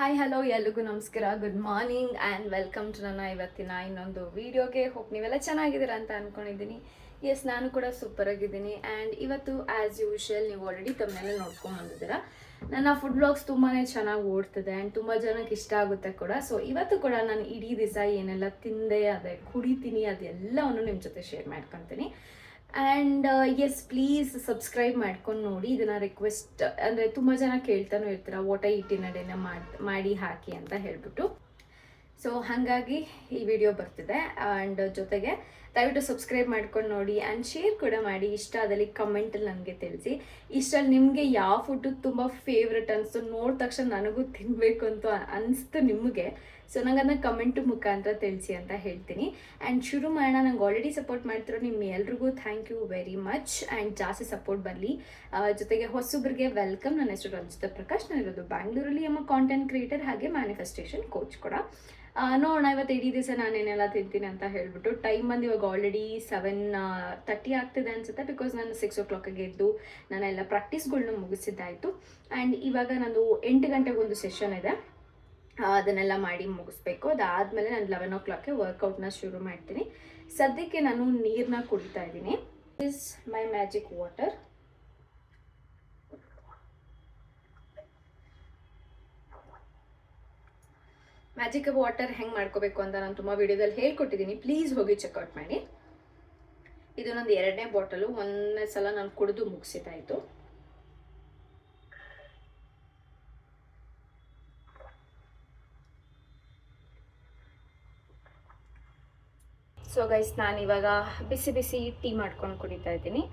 Hi hello ಎಲ್ರಿಗೂ ನಮಸ್ಕಾರ, good morning and welcome to ನನ್ನ ಇವತ್ತಿನ ಇನ್ನೊಂದು ವೀಡಿಯೋಗೆ. ಹೋಪ್ ನೀವೆಲ್ಲ ಚೆನ್ನಾಗಿದ್ದೀರಾ ಅಂತ ಅಂದ್ಕೊಂಡಿದ್ದೀನಿ. ಎಸ್, ನಾನು ಕೂಡ ಸೂಪರ್ ಆಗಿದ್ದೀನಿ. ಆ್ಯಂಡ್ ಇವತ್ತು ಆ್ಯಸ್ ಯೂಶುವಲ್ ನೀವು ಆಲ್ರೆಡಿ ತಮ್ಮನೆಲ್ಲ ನೋಡ್ಕೊಂಡು ಬಂದಿದ್ದೀರಾ, ನನ್ನ ಫುಡ್ ಬ್ಲಾಗ್ಸ್ ತುಂಬಾ ಚೆನ್ನಾಗಿ ಓಡ್ತಿದೆ ಆ್ಯಂಡ್ ತುಂಬ ಜನಕ್ಕೆ ಇಷ್ಟ ಆಗುತ್ತೆ ಕೂಡ. ಸೊ ಇವತ್ತು ಕೂಡ ನಾನು ಇಡೀ ದಿವಸ ಏನೆಲ್ಲ ತಿಂದೆ, ಅದೇ ಕುಡಿತೀನಿ, ಅದೆಲ್ಲವನ್ನು ನಿಮ್ಮ ಜೊತೆ ಶೇರ್ ಮಾಡ್ಕೊತೀನಿ. ಆ್ಯಂಡ್ ಎಸ್, ಪ್ಲೀಸ್ ಸಬ್ಸ್ಕ್ರೈಬ್ ಮಾಡ್ಕೊಂಡು ನೋಡಿ. ಇದನ್ನು ರಿಕ್ವೆಸ್ಟ್ ಅಂದರೆ ತುಂಬ ಜನ ಕೇಳ್ತಾನೂ ಇರ್ತೀರ, ವಾಟ್ ಐ ಈಟ್ ಇನ್ ಅ ಡೇನ ಮಾಡಿ ಹಾಕಿ ಅಂತ ಹೇಳ್ಬಿಟ್ಟು. ಸೊ ಹಾಗಾಗಿ ಈ ವಿಡಿಯೋ ಬರ್ತಿದೆ. ಆ್ಯಂಡ್ ಜೊತೆಗೆ ದಯವಿಟ್ಟು ಸಬ್ಸ್ಕ್ರೈಬ್ ಮಾಡ್ಕೊಂಡು ನೋಡಿ ಆ್ಯಂಡ್ ಶೇರ್ ಕೂಡ ಮಾಡಿ. ಇಷ್ಟ ಆದಲ್ಲಿ ಕಮೆಂಟಲ್ಲಿ ನನಗೆ ತಿಳಿಸಿ. ಇಷ್ಟಲ್ಲಿ ನಿಮಗೆ ಯಾವ ಫುಡ್ಡು ತುಂಬ ಫೇವ್ರೆಟ್ ಅನಿಸ್ತು, ನೋಡಿದ ತಕ್ಷಣ ನನಗೂ ತಿನ್ನಬೇಕು ಅಂತ ಅನಿಸ್ತು ನಿಮಗೆ. ಸೊ ನಂಗೆ ಅದನ್ನ ಕಮೆಂಟು ಮುಖಾಂತರ ತಿಳಿಸಿ ಅಂತ ಹೇಳ್ತೀನಿ. ಆ್ಯಂಡ್ ಶುರು ಮಾಡೋಣ. ನಂಗೆ ಆಲ್ರೆಡಿ ಸಪೋರ್ಟ್ ಮಾಡ್ತಿರೋ ನಿಮ್ಮ ಎಲ್ರಿಗೂ thank you very much. And ಜಾಸ್ತಿ ಸಪೋರ್ಟ್ ಬರಲಿ. ಜೊತೆಗೆ ಹೊಸಬ್ರಿಗೆ ವೆಲ್ಕಮ್. ನನ್ನ ಹೆಸರು ರಂಜಿತಾ ಪ್ರಕಾಶ್. ನಾನಿರೋದು ಬ್ಯಾಂಗ್ಳೂರಲ್ಲಿ. ಎಮ್ಮ ಕಾಂಟೆಂಟ್ ಕ್ರಿಯೇಟರ್ ಹಾಗೆ ಮ್ಯಾನಿಫೆಸ್ಟೇಷನ್ ಕೋಚ್ ಕೂಡ. ನೋಡೋಣ ಇವತ್ತು ಇಡೀ ದಿವಸ ನಾನೇನೆಲ್ಲ ತಿಂತೀನಿ ಅಂತ ಹೇಳ್ಬಿಟ್ಟು. ಟೈಮ್ ಬಂದು ಇವಾಗ ಆಲ್ರೆಡಿ 7:30 ಆಗ್ತಿದೆ ಅನಿಸುತ್ತೆ. ಬಿಕಾಸ್ ನಾನು 6 o'clock ಎದ್ದು ನಾನೆಲ್ಲ ಪ್ರಾಕ್ಟೀಸ್ಗಳ್ನ ಮುಗಿಸಿದ್ದಾಯಿತು. ಆ್ಯಂಡ್ ಇವಾಗ ನಂದು 8 ಗಂಟೆಗೆ ಒಂದು ಸೆಷನ್ ಇದೆ, ಅದನ್ನೆಲ್ಲ ಮಾಡಿ ಮುಗಿಸ್ಬೇಕು. ಅದಾದಮೇಲೆ ನಾನು 11 o'clock ವರ್ಕೌಟ್ನ ಶುರು ಮಾಡ್ತೀನಿ. ಸದ್ಯಕ್ಕೆ ನಾನು ನೀರನ್ನ ಕುಡಿತಾ ಇದ್ದೀನಿ. This my magic water. Magic water ಹೆಂಗೆ ಮಾಡ್ಕೋಬೇಕು ಅಂತ ನಾನು ತುಂಬ ವಿಡಿಯೋದಲ್ಲಿ ಹೇಳ್ಕೊಟ್ಟಿದ್ದೀನಿ, ಪ್ಲೀಸ್ ಹೋಗಿ ಚೆಕ್ಔಟ್ ಮಾಡಿ. ಇದು ನಂದು 2ನೇ ಬಾಟಲು. ಒಂದನೇ ಸಲ ನಾನು ಕುಡಿದು ಮುಗಿಸಿದ್ದಾಯಿತು. ಸೊ ಗೈಸ್, ನಾನು ಇವಾಗ ಬಿಸಿ ಬಿಸಿ ಟೀ ಮಾಡ್ಕೊಂಡು ಕುಡಿತಾ ಇದ್ದೀನಿ.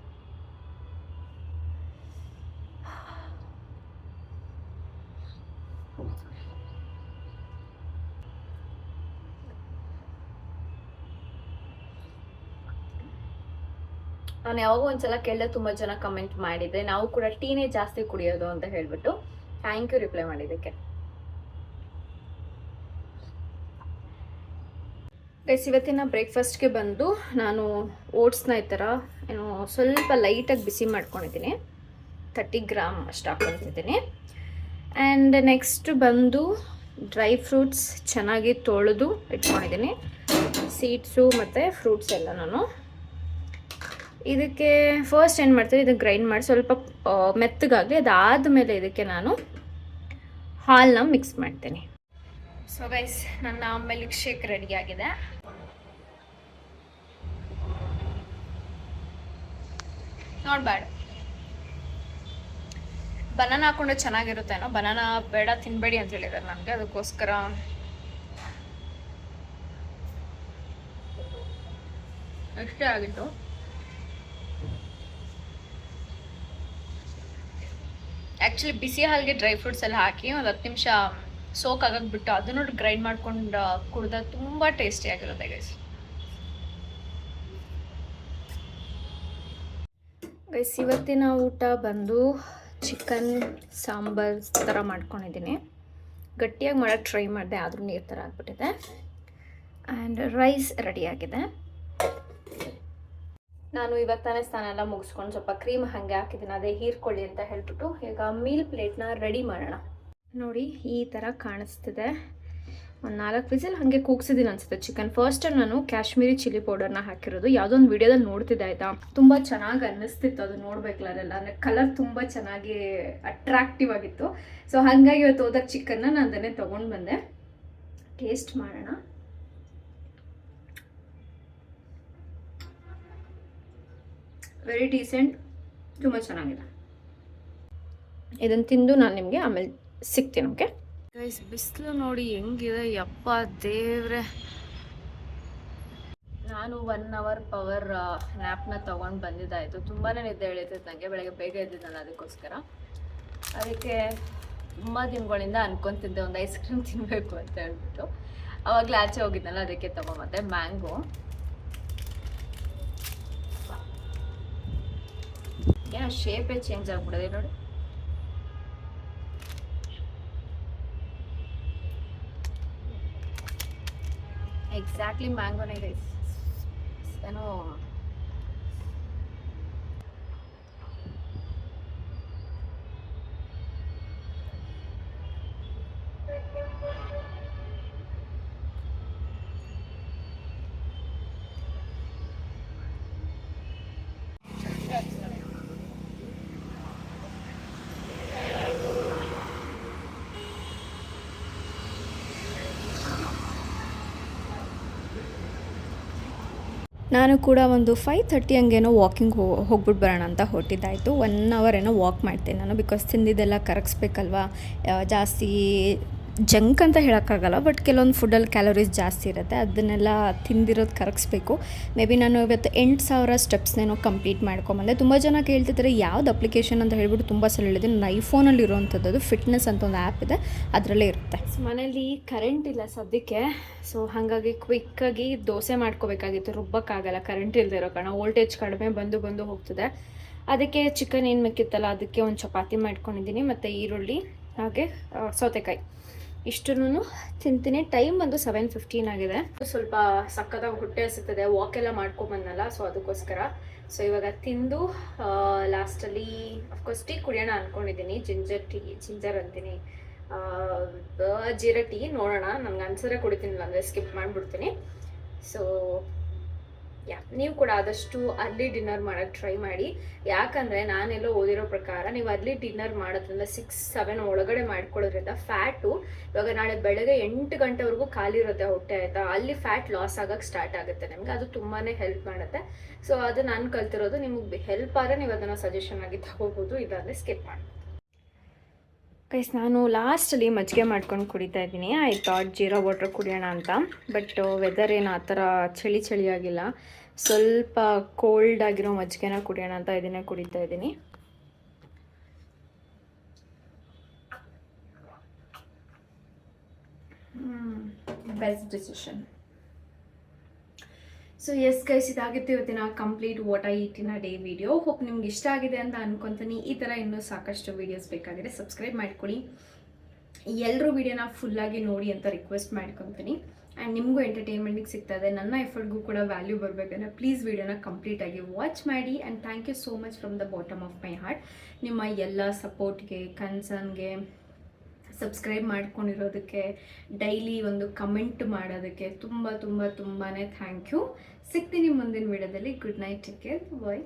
ನಾನು ಯಾವಾಗೂ ಒಂದ್ಸಲ ಕೇಳಿದೆ, ತುಂಬ ಜನ ಕಮೆಂಟ್ ಮಾಡಿದ್ರೆ ನಾವು ಕೂಡ ಟೀನೇ ಜಾಸ್ತಿ ಕುಡಿಯೋದು ಅಂತ ಹೇಳ್ಬಿಟ್ಟು. ಥ್ಯಾಂಕ್ ಯು ರಿಪ್ಲೈ ಮಾಡಿದ್ದಕ್ಕೆ. ಗೈಸ್, ಇವತ್ತಿನ ಬ್ರೇಕ್ಫಾಸ್ಟ್ಗೆ ಬಂದು ನಾನು ಓಟ್ಸ್ನ ಈ ಥರ ಏನೋ ಸ್ವಲ್ಪ ಲೈಟಾಗಿ ಬಿಸಿ ಮಾಡ್ಕೊಂಡಿದ್ದೀನಿ. 30 ಗ್ರಾಮ್ ಅಷ್ಟು ಹಾಕ್ಕೊತಿದ್ದೀನಿ. ಆ್ಯಂಡ್ ನೆಕ್ಸ್ಟ್ ಬಂದು ಡ್ರೈ ಫ್ರೂಟ್ಸ್ ಚೆನ್ನಾಗಿ ತೊಳೆದು ಇಟ್ಕೊಂಡಿದ್ದೀನಿ. ಸೀಡ್ಸು ಮತ್ತು ಫ್ರೂಟ್ಸ್ ಎಲ್ಲ ನಾನು ಇದಕ್ಕೆ ಫಸ್ಟ್ ಏನು ಮಾಡ್ತೀನಿ, ಇದನ್ನು ಗ್ರೈಂಡ್ ಮಾಡಿ ಸ್ವಲ್ಪ ಮೆತ್ತಗಾಗಲಿ. ಅದಾದಮೇಲೆ ಇದಕ್ಕೆ ನಾನು ಹಾಲನ್ನ ಮಿಕ್ಸ್ ಮಾಡ್ತೀನಿ. ಸೊ ಗೈಸ್, ನನ್ನ ಮಿಲ್ಕ್ ಶೇಕ್ ರೆಡಿಯಾಗಿದೆ. ನೋಡ್ಬೇಡ, ಬನಾನಾ ಹಾಕೊಂಡ್ರೆ ಚೆನ್ನಾಗಿರುತ್ತೇನೋ. ಬನಾನಾ ಬೇಡ, ತಿನ್ಬೇಡಿ ಅಂತ ಹೇಳಿದ್ದಾರೆ ನನಗೆ. ಅದಕ್ಕೋಸ್ಕರ ಅಷ್ಟೇ ಆಗಿತ್ತು. ಆ್ಯಕ್ಚುಲಿ ಬಿಸಿ ಹಾಲಿಗೆ ಡ್ರೈ ಫ್ರೂಟ್ಸ್ ಎಲ್ಲ ಹಾಕಿ ಒಂದು 10 ನಿಮಿಷ ಸೋಕ್ ಆಗಕ್ಕೆ ಬಿಟ್ಟು ಅದನ್ನು ಗ್ರೈಂಡ್ ಮಾಡ್ಕೊಂಡು ಕುಡ್ದ ತುಂಬ ಟೇಸ್ಟಿಯಾಗಿರುತ್ತೆ ಗೈಸ್. ಗೈಸ್, ಇವತ್ತಿನ ಊಟ ಬಂದು ಚಿಕನ್ ಸಾಂಬಾರ್ ಥರ ಮಾಡ್ಕೊಂಡಿದ್ದೀನಿ. ಗಟ್ಟಿಯಾಗಿ ಮಾಡೋಕ್ಕೆ ಟ್ರೈ ಮಾಡಿದೆ, ಆದರೂ ನೀರು ಥರ ಆಗ್ಬಿಟ್ಟಿದೆ. ಆ್ಯಂಡ್ ರೈಸ್ ರೆಡಿಯಾಗಿದೆ. ನಾನು ಇವತ್ತಾನೆ ಸ್ನಾನ ಎಲ್ಲ ಮುಗಿಸ್ಕೊಂಡು ಸ್ವಲ್ಪ ಕ್ರೀಮ್ ಹಾಗೆ ಹಾಕಿದ್ದೀನಿ, ಅದೇ ಹೀರ್ಕೊಳ್ಳಿ ಅಂತ ಹೇಳ್ಬಿಟ್ಟು. ಈಗ ಮೀಲ್ ಪ್ಲೇಟ್ನ ರೆಡಿ ಮಾಡೋಣ. ನೋಡಿ, ಈ ಥರ ಕಾಣಿಸ್ತಿದೆ. ಒಂದು 4 ವಿಸಿಲ್ ಹಾಗೆ ಕೂಗ್ಸಿದ್ದೀನಿ ಅನಿಸುತ್ತೆ ಚಿಕನ್. ಫಸ್ಟ್ ಟೈಮ್ ನಾನು ಕಾಶ್ಮೀರಿ ಚಿಲ್ಲಿ ಪೌಡರ್ನ ಹಾಕಿರೋದು. ಯಾವುದೋ ಒಂದು ವಿಡಿಯೋದಲ್ಲಿ ನೋಡ್ತಿದ್ದೆ ಆಯಿತಾ, ತುಂಬ ಚೆನ್ನಾಗಿ ಅನ್ನಿಸ್ತಿತ್ತು ಅದು ನೋಡ್ಬೇಕಲ್ಲ. ಅಂದರೆ ಕಲರ್ ತುಂಬ ಚೆನ್ನಾಗಿ ಅಟ್ರಾಕ್ಟಿವ್ ಆಗಿತ್ತು. ಸೊ ಹಾಗಾಗಿ ಇವತ್ತು ಹೋದಾಗ ಚಿಕನ್ನ ನಾನು ಅದನ್ನೇ ತೊಗೊಂಡು ಬಂದೆ. ಟೇಸ್ಟ್ ಮಾಡೋಣ. ವೆರಿ ಡೀಸೆಂಟ್, ತುಂಬ ಚೆನ್ನಾಗಿದೆ. ಇದನ್ನು ತಿಂದು ನಾನು ನಿಮಗೆ ಆಮೇಲೆ ಸಿಗ್ತೀನಿ. ಓಕೆ ಗೈಸ್, ಬಿಸಿಲು ನೋಡಿ ಹೆಂಗಿದೆ, ಯಪ್ಪ ದೇವ್ರೆ. ನಾನು 1 hour ಪವರ್ ನ್ಯಾಪ್ನ ತೊಗೊಂಡು ಬಂದಿದ್ದಾಯಿತು. ತುಂಬಾ ನಿದ್ದೆ ಎಳೀತೈತೆ ನನಗೆ. ಬೆಳಗ್ಗೆ ಬೇಗ ಎದ್ದಿದ್ದಲ್ಲ, ಅದಕ್ಕೆ ತುಂಬ ದಿನಗಳಿಂದ ಅನ್ಕೊತಿದ್ದೆ ಒಂದು ಐಸ್ ಕ್ರೀಮ್ ತಿನ್ನಬೇಕು ಅಂತ ಹೇಳ್ಬಿಟ್ಟು. ಆವಾಗಲೇ ಆಚೆ ಹೋಗಿದ್ನಲ್ಲ, ಅದಕ್ಕೆ ತೊಗೊಂಬಂದೆ ಮ್ಯಾಂಗೋ. ಏನೋ ಶೇಪೇ ಚೇಂಜ್ ಆಗ್ಬಿಡೋದೆ ನೋಡಿ. ಎಕ್ಸಾಕ್ಟ್ಲಿ ಮ್ಯಾಂಗೋನೇ ಗೈಸ್. ಏನೋ ನಾನು ಕೂಡ ಒಂದು 5:30 ಹಂಗೇನೋ ವಾಕಿಂಗ್ ಹೋಗ್ಬಿಟ್ಟು ಬರೋಣ ಅಂತ ಹೊರಟಿದ್ದಾಯಿತು. 1 ಅವರ್ ಏನೋ ವಾಕ್ ಮಾಡ್ತೇನೆ ನಾನು, ಬಿಕಾಸ್ ತಿಂದಿದ್ದೆಲ್ಲ ಕರಗಿಸ್ಬೇಕಲ್ವ. ಜಾಸ್ತಿ ಜಂಕ್ ಅಂತ ಹೇಳೋಕ್ಕಾಗಲ್ಲ, ಬಟ್ ಕೆಲವೊಂದು ಫುಡ್ಡಲ್ಲಿ ಕ್ಯಾಲೋರೀಸ್ ಜಾಸ್ತಿ ಇರುತ್ತೆ, ಅದನ್ನೆಲ್ಲ ತಿಂದಿರೋದು ಕರಗಿಸ್ಬೇಕು. ಮೇ ಬಿ ನಾನು ಇವತ್ತು 8,000 ಸ್ಟೆಪ್ಸ್ನೇನೋ ಕಂಪ್ಲೀಟ್ ಮಾಡ್ಕೊಂಬಂದೆ. ತುಂಬ ಜನ ಕೇಳ್ತಿದ್ದಾರೆ ಯಾವ್ದು ಅಪ್ಲಿಕೇಶನ್ ಅಂತ ಹೇಳ್ಬಿಟ್ಟು ತುಂಬ ಸಲ ಹೇಳಿದೆ. ನನ್ನ ಐಫೋನಲ್ಲಿ ಇರೋವಂಥದ್ದು ಫಿಟ್ನೆಸ್ ಅಂತ ಒಂದು ಆ್ಯಪ್ ಇದೆ, ಅದರಲ್ಲೇ ಇರುತ್ತೆ. ಮನೇಲಿ ಕರೆಂಟ್ ಇಲ್ಲ ಸದ್ಯಕ್ಕೆ, ಸೊ ಹಾಗಾಗಿ ಕ್ವಿಕ್ಕಾಗಿ ದೋಸೆ ಮಾಡ್ಕೋಬೇಕಾಗಿತ್ತು. ರುಬ್ಬಕ್ಕಾಗಲ್ಲ ಕರೆಂಟ್ ಇಲ್ಲದೆ ಇರೋ ಕಾರಣ, ವೋಲ್ಟೇಜ್ ಕಡಿಮೆ ಬಂದು ಹೋಗ್ತದೆ. ಅದಕ್ಕೆ ಚಿಕನ್ ಏನು ಮೆಕ್ಕಿತ್ತಲ್ಲ ಅದಕ್ಕೆ ಒಂದು ಚಪಾತಿ ಮಾಡ್ಕೊಂಡಿದ್ದೀನಿ, ಮತ್ತು ಈರುಳ್ಳಿ ಹಾಗೆ ಸೌತೆಕಾಯಿ ಇಷ್ಟನ್ನು ತಿಂತೀನಿ. ಟೈಮ್ ಬಂದು 7:15 ಆಗಿದೆ. ಸ್ವಲ್ಪ ಸಕ್ಕತ್ತಾಗಿ ಹೊಟ್ಟೆ ಹಸಿತದೆ, ವಾಕೆಲ್ಲ ಮಾಡ್ಕೊಂಬಂದಲ್ಲ, ಸೊ ಅದಕ್ಕೋಸ್ಕರ. ಸೊ ಇವಾಗ ತಿಂದು ಲಾಸ್ಟಲ್ಲಿ ಅಫ್ಕೋರ್ಸ್ ಟೀ ಕುಡಿಯೋಣ ಅಂದ್ಕೊಂಡಿದ್ದೀನಿ. ಜಿಂಜರ್ ಅಂತೀನಿ, ಜೀರಾ ಟೀ. ನೋಡೋಣ, ನನಗೆ ಅನ್ಸಿದ್ರೆ ಕುಡಿತೀನಿಲ್ಲ ಅಂದರೆ ಸ್ಕಿಪ್ ಮಾಡಿಬಿಡ್ತೀನಿ. ಸೊ ನೀವು ಕೂಡ ಆದಷ್ಟು ಅರ್ಲಿ ಡಿನ್ನರ್ ಮಾಡೋಕ್ಕೆ ಟ್ರೈ ಮಾಡಿ. ಯಾಕಂದರೆ ನಾನೆಲ್ಲೋ ಓದಿರೋ ಪ್ರಕಾರ ನೀವು ಅರ್ಲಿ ಡಿನ್ನರ್ ಮಾಡೋದ್ರಿಂದ 6-7 ಒಳಗಡೆ ಮಾಡ್ಕೊಳ್ಳೋದ್ರಿಂದ ಫ್ಯಾಟು ಇವಾಗ ನಾಳೆ ಬೆಳಗ್ಗೆ 8 ಗಂಟೆವರೆಗೂ ಖಾಲಿ ಇರುತ್ತೆ ಹೊಟ್ಟೆ, ಆಯಿತಾ, ಅಲ್ಲಿ ಫ್ಯಾಟ್ ಲಾಸ್ ಆಗೋಕ್ಕೆ ಸ್ಟಾರ್ಟ್ ಆಗುತ್ತೆ ನಿಮಗೆ. ಅದು ತುಂಬಾ ಹೆಲ್ಪ್ ಮಾಡುತ್ತೆ. ಸೊ ಅದು ನಾನು ಕಲ್ತಿರೋದು, ನಿಮಗೆ ಹೆಲ್ಪ್ ಆದರೆ ನೀವು ಅದನ್ನು ಸಜೆಷನ್ ಆಗಿ ತಗೋಬೋದು, ಇಲ್ಲಾಂದರೆ ಸ್ಕಿಪ್ ಮಾಡಿ. ಗೈಸ್, ನಾನು ಲಾಸ್ಟಲ್ಲಿ ಮಜ್ಜಿಗೆ ಮಾಡ್ಕೊಂಡು ಕುಡಿತಾ ಇದ್ದೀನಿ. ಐ ಥಾಟ್ ಜೀರಾ ವಾಟರ್ ಕುಡಿಯೋಣ ಅಂತ, ಬಟ್ ವೆದರ್ ಏನು ಆ ಥರ ಚಳಿ ಆಗಿಲ್ಲ. ಸ್ವಲ್ಪ ಕೋಲ್ಡ್ ಆಗಿರೋ ಮಜ್ಜಿಗೆನ ಕುಡಿಯೋಣ ಅಂತ ಇದನ್ನೇ ಕುಡಿತಾ ಇದ್ದೀನಿ. Best decision. So yes guys, ಇದಾಗಿತ್ತು ಇವತ್ತಿನ complete what I eat in a day video. Hope ನಿಮ್ಗೆ ಇಷ್ಟ ಆಗಿದೆ ಅಂತ ಅನ್ಕೊತೀನಿ. ಈ ಥರ ಇನ್ನೂ ಸಾಕಷ್ಟು ವೀಡಿಯೋಸ್ ಬೇಕಾಗಿದೆ, ಸಬ್ಸ್ಕ್ರೈಬ್ ಮಾಡ್ಕೊಳ್ಳಿ. ಎಲ್ಲರೂ ವೀಡಿಯೋನ ಫುಲ್ಲಾಗಿ ನೋಡಿ ಅಂತ ರಿಕ್ವೆಸ್ಟ್ ಮಾಡ್ಕೊತೀನಿ. ಆ್ಯಂಡ್ ನಿಮಗೂ ಎಂಟರ್ಟೈನ್ಮೆಂಟಿಗೆ ಸಿಗ್ತದೆ, ನನ್ನ ಎಫರ್ಟ್ಗೂ ಕೂಡ ವ್ಯಾಲ್ಯೂ ಬರಬೇಕಂದ್ರೆ ಪ್ಲೀಸ್ ವೀಡಿಯೋನ ಕಂಪ್ಲೀಟಾಗಿ ವಾಚ್ ಮಾಡಿ. And thank you so much from the bottom of my heart. ನಿಮ್ಮ ಎಲ್ಲ ಸಪೋರ್ಟ್ಗೆ, ಕನ್ಸರ್ನ್ಗೆ, ಸಬ್ಸ್ಕ್ರೈಬ್ ಮಾಡ್ಕೊಂಡಿರೋದಕ್ಕೆ, ಡೈಲಿ ಒಂದು ಕಮೆಂಟ್ ಮಾಡೋದಕ್ಕೆ ತುಂಬಾ ಥ್ಯಾಂಕ್ ಯು. ಸಿಗ್ತೀನಿ ಮುಂದಿನ ವಿಡಿಯೋದಲ್ಲಿ. ಗುಡ್ ನೈಟ್, ಟೇಕ್ ಕೇರ್, ಬಾಯ್.